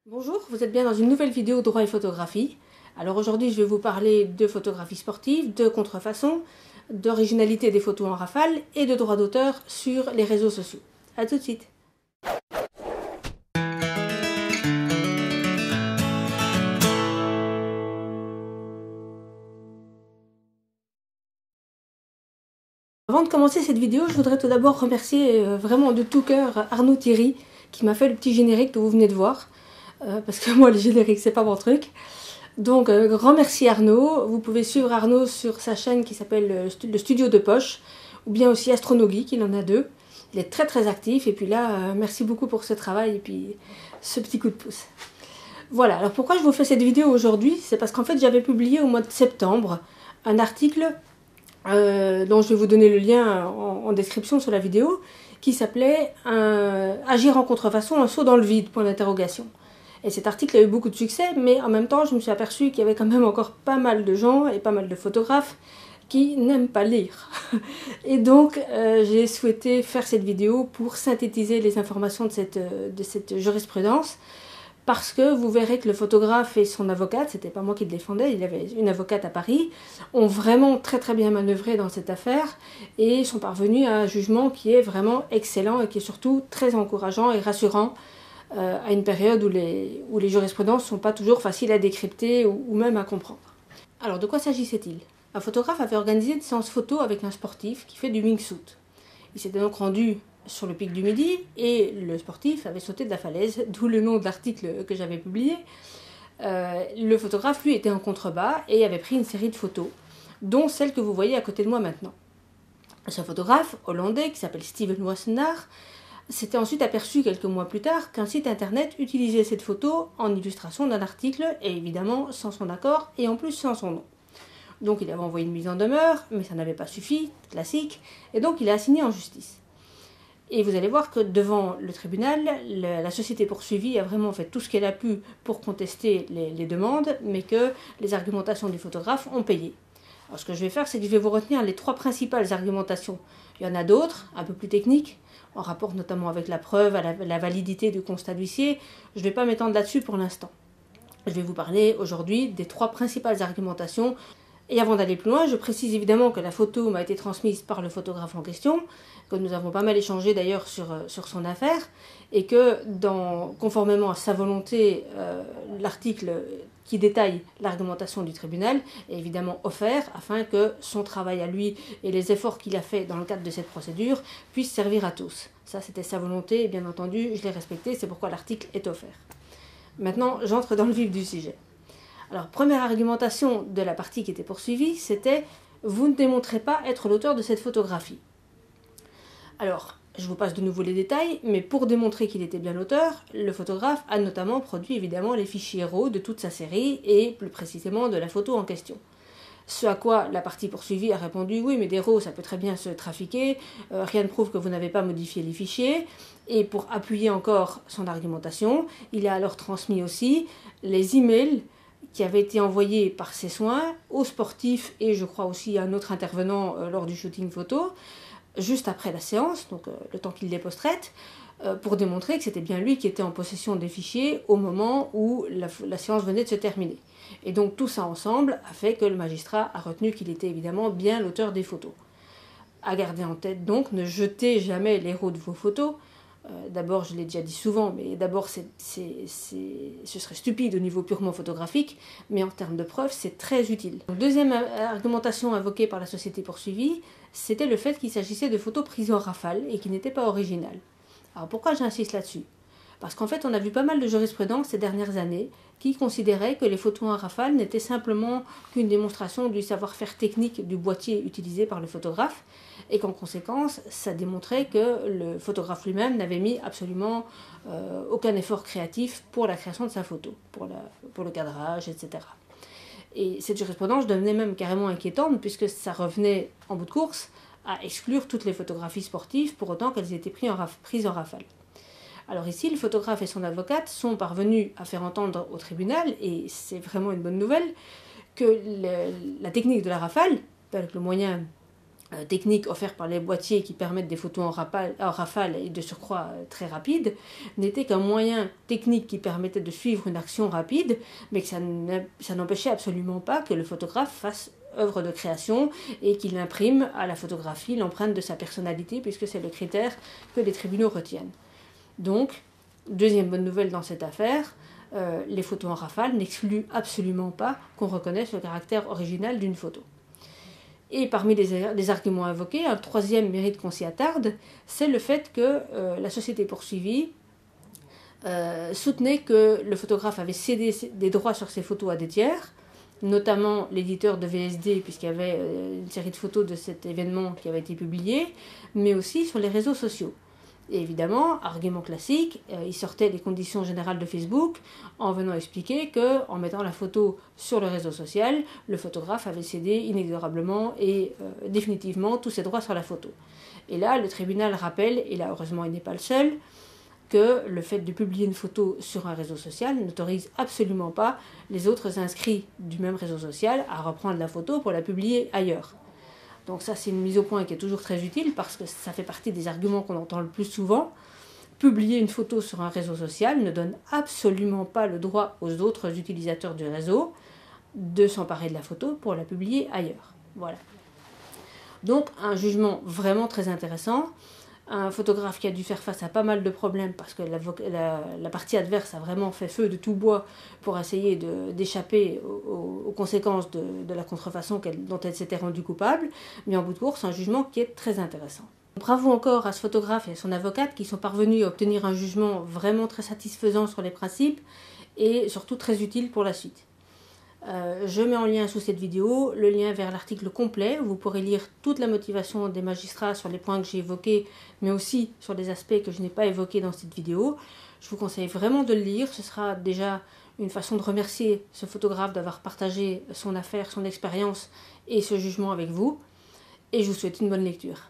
Bonjour, vous êtes bien dans une nouvelle vidéo droit et photographie. Alors aujourd'hui je vais vous parler de photographie sportive, de contrefaçon, d'originalité des photos en rafale et de droit d'auteur sur les réseaux sociaux. A tout de suite. Avant de commencer cette vidéo, je voudrais tout d'abord remercier vraiment de tout cœur Arnaud Thierry qui m'a fait le petit générique que vous venez de voir. Parce que moi, le générique, c'est pas mon truc. Donc, grand merci Arnaud. Vous pouvez suivre Arnaud sur sa chaîne qui s'appelle le Studio de Poche, ou bien aussi Astronogeek, il en a deux. Il est très très actif, et puis là, merci beaucoup pour ce travail, et puis ce petit coup de pouce. Voilà, alors pourquoi je vous fais cette vidéo aujourd'hui? C'est parce qu'en fait, j'avais publié au mois de septembre un article dont je vais vous donner le lien en description sur la vidéo, qui s'appelait Agir en contrefaçon, un saut dans le vide, point d'interrogation. Et cet article a eu beaucoup de succès, mais en même temps, je me suis aperçue qu'il y avait quand même encore pas mal de gens et pas mal de photographes qui n'aiment pas lire. Et donc, j'ai souhaité faire cette vidéo pour synthétiser les informations de cette jurisprudence, parce que vous verrez que le photographe et son avocate, c'était pas moi qui le défendais, il avait une avocate à Paris, ont vraiment très très bien manœuvré dans cette affaire et sont parvenus à un jugement qui est vraiment excellent et qui est surtout très encourageant et rassurant à une période où les jurisprudences ne sont pas toujours faciles à décrypter ou même à comprendre. Alors de quoi s'agissait-il? Un photographe avait organisé une séance photo avec un sportif qui fait du wingsuit. Il s'était donc rendu sur le pic du Midi et le sportif avait sauté de la falaise, d'où le nom de l'article que j'avais publié. Le photographe, lui, était en contrebas et avait pris une série de photos, dont celle que vous voyez à côté de moi maintenant. Ce photographe hollandais, qui s'appelle Steven Wassenaar, s'était ensuite aperçu quelques mois plus tard qu'un site internet utilisait cette photo en illustration d'un article, et évidemment sans son accord et en plus sans son nom. Donc il avait envoyé une mise en demeure, mais ça n'avait pas suffi, classique, et donc il a assigné en justice. Et vous allez voir que devant le tribunal, la société poursuivie a vraiment fait tout ce qu'elle a pu pour contester les demandes, mais que les argumentations du photographe ont payé. Alors ce que je vais faire, c'est que je vais vous retenir les trois principales argumentations. Il y en a d'autres, un peu plus techniques, en rapport notamment avec la preuve, la validité du constat d'huissier. Je ne vais pas m'étendre là-dessus pour l'instant. Je vais vous parler aujourd'hui des trois principales argumentations. Et avant d'aller plus loin, je précise évidemment que la photo m'a été transmise par le photographe en question, que nous avons pas mal échangé d'ailleurs sur son affaire, et que conformément à sa volonté, l'article qui détaille l'argumentation du tribunal est évidemment offert afin que son travail à lui et les efforts qu'il a fait dans le cadre de cette procédure puissent servir à tous. Ça, c'était sa volonté et bien entendu, je l'ai respecté, c'est pourquoi l'article est offert. Maintenant, j'entre dans le vif du sujet. Alors, première argumentation de la partie qui était poursuivie, c'était « Vous ne démontrez pas être l'auteur de cette photographie ». Alors, je vous passe de nouveau les détails, mais pour démontrer qu'il était bien l'auteur, le photographe a notamment produit évidemment les fichiers RAW de toute sa série et plus précisément de la photo en question. Ce à quoi la partie poursuivie a répondu « Oui, mais des RAW, ça peut très bien se trafiquer, rien ne prouve que vous n'avez pas modifié les fichiers ». Et pour appuyer encore son argumentation, il a alors transmis aussi les emails qui avaient été envoyés par ses soins aux sportifs et je crois aussi à un autre intervenant lors du shooting photo, juste après la séance, donc le temps qu'il les post-traite, pour démontrer que c'était bien lui qui était en possession des fichiers au moment où la séance venait de se terminer. Et donc tout ça ensemble a fait que le magistrat a retenu qu'il était évidemment bien l'auteur des photos. À garder en tête donc, ne jetez jamais les RAW de vos photos. D'abord, je l'ai déjà dit souvent, mais d'abord ce serait stupide au niveau purement photographique, mais en termes de preuves, c'est très utile. Donc, deuxième argumentation invoquée par la société poursuivie, c'était le fait qu'il s'agissait de photos prises en rafale et qui n'étaient pas originales. Alors pourquoi j'insiste là-dessus? Parce qu'en fait, on a vu pas mal de jurisprudence ces dernières années qui considéraient que les photos en rafale n'étaient simplement qu'une démonstration du savoir-faire technique du boîtier utilisé par le photographe et qu'en conséquence, ça démontrait que le photographe lui-même n'avait mis absolument aucun effort créatif pour la création de sa photo, pour le cadrage, etc. Et cette jurisprudence devenait même carrément inquiétante puisque ça revenait en bout de course à exclure toutes les photographies sportives pour autant qu'elles aient été prises en rafale. Alors ici, le photographe et son avocate sont parvenus à faire entendre au tribunal, et c'est vraiment une bonne nouvelle, que la technique de la rafale, avec le moyen technique offerte par les boîtiers qui permettent des photos en rafale et de surcroît très rapides, n'était qu'un moyen technique qui permettait de suivre une action rapide, mais que ça n'empêchait absolument pas que le photographe fasse œuvre de création et qu'il imprime à la photographie l'empreinte de sa personnalité, puisque c'est le critère que les tribunaux retiennent. Donc, deuxième bonne nouvelle dans cette affaire, les photos en rafale n'excluent absolument pas qu'on reconnaisse le caractère original d'une photo. Et parmi les arguments invoqués, un troisième mérite qu'on s'y attarde, c'est le fait que la société poursuivie soutenait que le photographe avait cédé des droits sur ses photos à des tiers, notamment l'éditeur de VSD, puisqu'il y avait une série de photos de cet événement qui avait été publié, mais aussi sur les réseaux sociaux. Et évidemment, argument classique, il sortait des conditions générales de Facebook en venant expliquer qu'en mettant la photo sur le réseau social, le photographe avait cédé inexorablement et définitivement tous ses droits sur la photo. Et là, le tribunal rappelle, et là heureusement il n'est pas le seul, que le fait de publier une photo sur un réseau social n'autorise absolument pas les autres inscrits du même réseau social à reprendre la photo pour la publier ailleurs. Donc ça, c'est une mise au point qui est toujours très utile parce que ça fait partie des arguments qu'on entend le plus souvent. Publier une photo sur un réseau social ne donne absolument pas le droit aux autres utilisateurs du réseau de s'emparer de la photo pour la publier ailleurs. Voilà. Donc un jugement vraiment très intéressant. Un photographe qui a dû faire face à pas mal de problèmes parce que la partie adverse a vraiment fait feu de tout bois pour essayer d'échapper aux conséquences de la contrefaçon dont elle s'était rendue coupable, mais en bout de course, un jugement qui est très intéressant. Bravo encore à ce photographe et à son avocate qui sont parvenus à obtenir un jugement vraiment très satisfaisant sur les principes et surtout très utile pour la suite. Je mets en lien sous cette vidéo le lien vers l'article complet où vous pourrez lire toute la motivation des magistrats sur les points que j'ai évoqués, mais aussi sur des aspects que je n'ai pas évoqués dans cette vidéo. Je vous conseille vraiment de le lire, ce sera déjà une façon de remercier ce photographe d'avoir partagé son affaire, son expérience et ce jugement avec vous. Et je vous souhaite une bonne lecture.